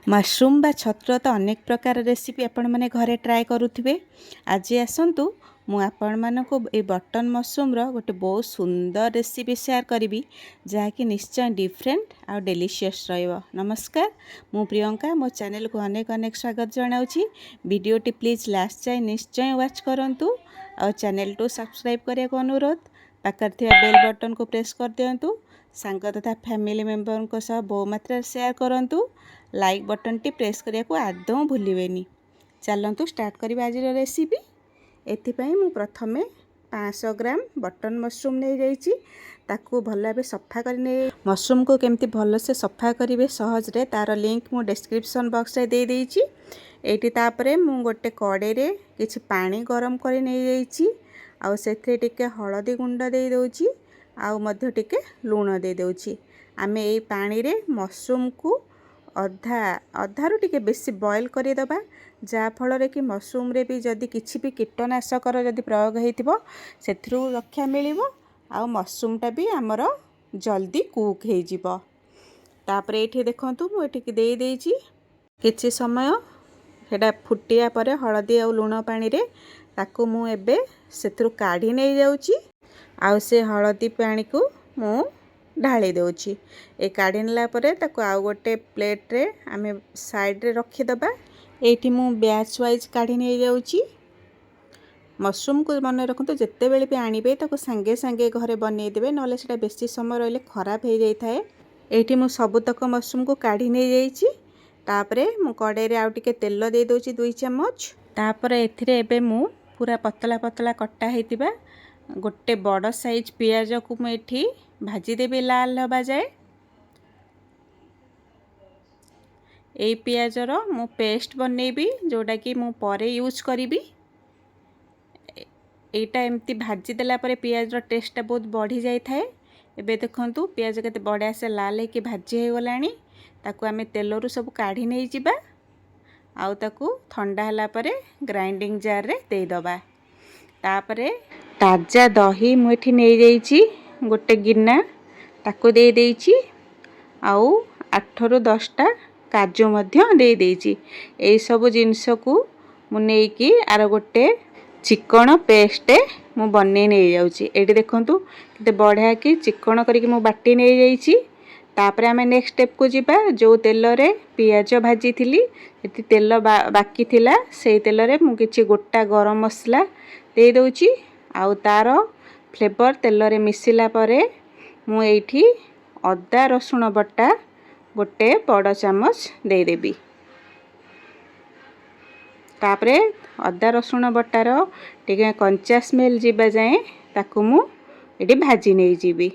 Mushroom बा छतुर तो अनेक प्रकार रेसिपी आपण मैंने घरे ट्राए करुथिबे। आज आसतु मु आपण मानक ए बटन मशरूम रो गोटे बहुत सुंदर रेसिपी शेयर करी जहाँकि निश्चय डिफरेंट आ डेलीशियस रहिबो। नमस्कार, मु प्रियंका, मो चैनल को अनेक अनेक स्वागत जनाउछि। वीडियोटी प्लीज लास्ट जाए निश्चय वॉच करंतु और चैनल टू सब्सक्राइब करने को अनुरोध। पाखर थिबा बेल बटन को प्रेस कर दियंतु। सांग तथा फैमिली मेंबर को सह बहु मात्रा शेयर करंतु। लाइक बटन टी प्रेस करने को आदौ भूलिबेनी। चलतु स्टार्ट करिबा आज रेसिपी। एथिपाई मु प्रथमे 500 ग्राम बटन मशरूम नहीं जाइछि। ताकू भल भाबे सफा करने मशरूम को केमती भल से सफा करिवे सहज रे तार लिंक मु डिस्क्रिप्शन बॉक्स रे दे देइछि। एठी तापरे मु गोटे कड़े रे किछि पानी गरम करि नै जाइछि। आ सेथरे टिके हळदी गुंड दे दोछि आ मध्य टिके लूण दे दोछि। आमे एई पानी रे मशरूम को अधारू टिके बेसी बॉयल करदेबा जहाँ फल कि मशरूम रे भी जदि किछि भी कीटनाशकर जदि प्रयोग होइतिबो सेथरु रक्षा मिलिबो आ मशरूमटा भी आमर जल्दी कुक हो जिवो। तापरे एठी देखंतु मु एठी दे देइछि किछि समय हेडा फुटिया परे हळदी आ लूण पानी रे ताकू मु एबे सेथरु काढी नै जाउछि। आ से हळदी पानी को मु ढाली दोछि। ए काढी नेला परे ताकू आ गोटे प्लेट रे आमे साइड रे रखी दबा। एठी मु बैच वाइज काढी नै जाउछि। मशरूम को मन रखंतु जत्ते बेले भी आनिबे ताकू संगे संगे घरे बनै देबे नले सेटा बेसी समय रहले खराब हो जाय थाए। एठी मु सबुतक मशरूम को काढी नै जाइछि। तापरे मु कड़े रे आउ टिके तेल दे दोछि 2 चम्मच। तापरे एथिरे एबे मु पूरा पतला पतला कट्टा हेतिबा गोटे बड़ साइज पियाज को मु एठी भाजी देबे लाल हबा जाए। ए पियाजर मु पेस्ट बनेबी जोटा कि मु परे यूज करीबी। एटा एमती भाजी देला परे पियाजर टेस्टटा बहुत बढ़ी जाय थाए। एबे देखंतु पियाज केते बढ़िया से लाल हेकि भाजी हे गलानी। ताकू आमे तेलरु सब काढी नै जिबा आउ ताकू ठंडा हला परे ग्राइंडिंग जार रे दे दबा। तापरे ताजा दही मु एठी नै जाइछि गोटे गिन्ना ताकू दे देइछि आउ 8 रु 10 टा काजू मध्य दे देइछि। ए सब जिंस को मु नै कि आर गोटे चिकन पेस्ट मु बनै नै जाउछि। एठी देखंतु केते बढ़िया कि चिकन करी कि मु बाटी नै जाइछि। तापरे आमे नेक्स्ट स्टेप को जिबा। जो तेल रे पियाज भाजी थिली एठी तेल बाकी थिला से तेल रे मु किछि गोटा गरम मसला दे दोछि आउ तार फ्लेवर तेल रे मिसिला परे मु एठी अदा रसुण बटा गोटे बड़ चामच दे देबी। तापरे अदा रसुण बटार टिके कंचा स्मेल जिबा जाए ताकू मु एठी भाजी नै जिबी।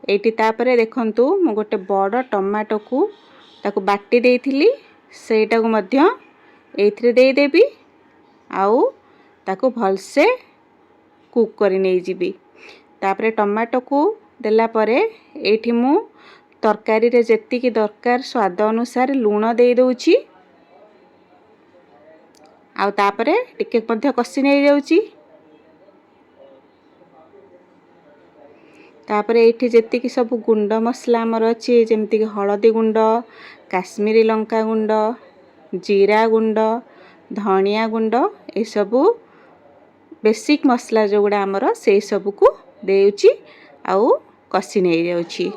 एठी तापरे देखंतु मु गोटे बड़ टमाटो को ताकू बाटी देइथिली सेटा को मध्य एथिरे दे देबी आउ ताकू भल से कुक करि नै जिबी। तापरे टमाटो को देला परे एठी मु तरकारी रे जेति की दरकार स्वाद अनुसार लूण दे दोछि आउ तापरे टिके मध्य कसी नै जाउछि। तापरे एठी जेति की सब गुंड मसला हमर अछि जेमति की हळदी गुंड, काश्मीरी लंका गुंड, जीरा गुंड, धनिया गुंड ए सब बेसिक मसला जोगुड़ा हमर से सब को देउछि आउ कसी नै जाउछि।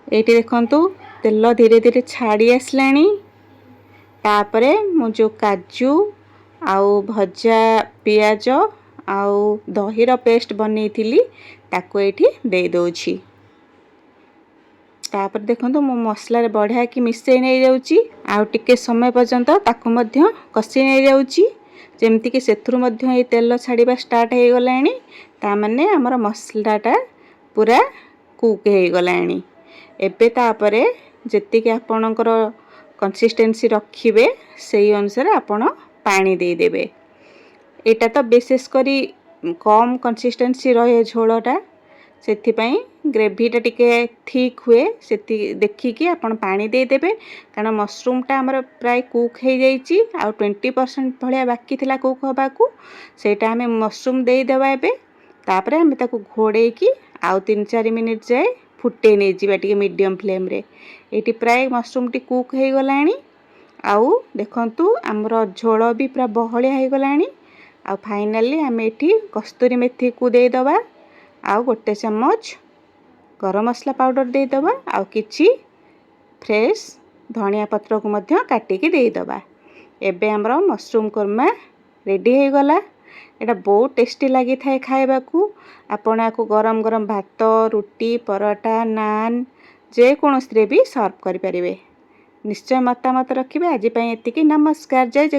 एठी देखंतु तेल धीरे धीरे छाड़ी आसलानी। तापरे मु जो काजू आउ भजा पियाज आउ दहीर पेस्ट बनै थिली ताको एठी दे दोछि। तापर देखंतु मो मसला रे बढ़िया कि मिसै नै जाउछि आउ टिके समय पर्यंत ताको मध्य कसी नै जाउछि जेमति कि सेथुर मध्य ए तेल छाड़ीबा स्टार्ट हे गलानी। ता माने हमर मसलाटा पूरा कुक हे गलानी। एबे तापरे जेति कि आपणकर कंसिस्टेंसी रखिबे सेही अनुसार आपण पानी दे देबे। एटा तो विशेष करी कम कंसिस्टेंसी रहे झोलटा सेथि पई ग्रेवीटा टिके थिक हुए सेति देखि कि आपण पानी दे देबे। कारण मशरूमटा हमर प्राय कुक हे जाइछि आ 20% भलिया बाकी थिला कुक होबा को सेटा हमें मशरूम दे देबा एबे। तापरे हम ताको घोड़े की आउ 3-4 मिनिट जाए फुटे नहीं जीवा टी मीडियम फ्लेम रे। ये प्राय मशरूम टी कुक हो गलानी। आउ देखंतु आमर झोल भी पूरा बहलिया हो गलानी। आ फाइनली आम ये कस्तूरी मेथी को दे दबा। आउ गोटे चम्मच गरम मसला पाउडर दे दबा। आउ किछि फ्रेश धनिया पत्र को मध्य काटिकी दे दबा। एबे हमर मशरूम कोरमा रेडी हो गला। एटा बहुत टेस्टी लगी थाए खाइबा को। आपण आको गरम गरम भात रुटी परोटा नान जे कोनोस रे भी सर्व करि परिबे। निश्चय मतामत रखिबे। आज पई एतिकी। नमस्कार। जय जगन्नाथ।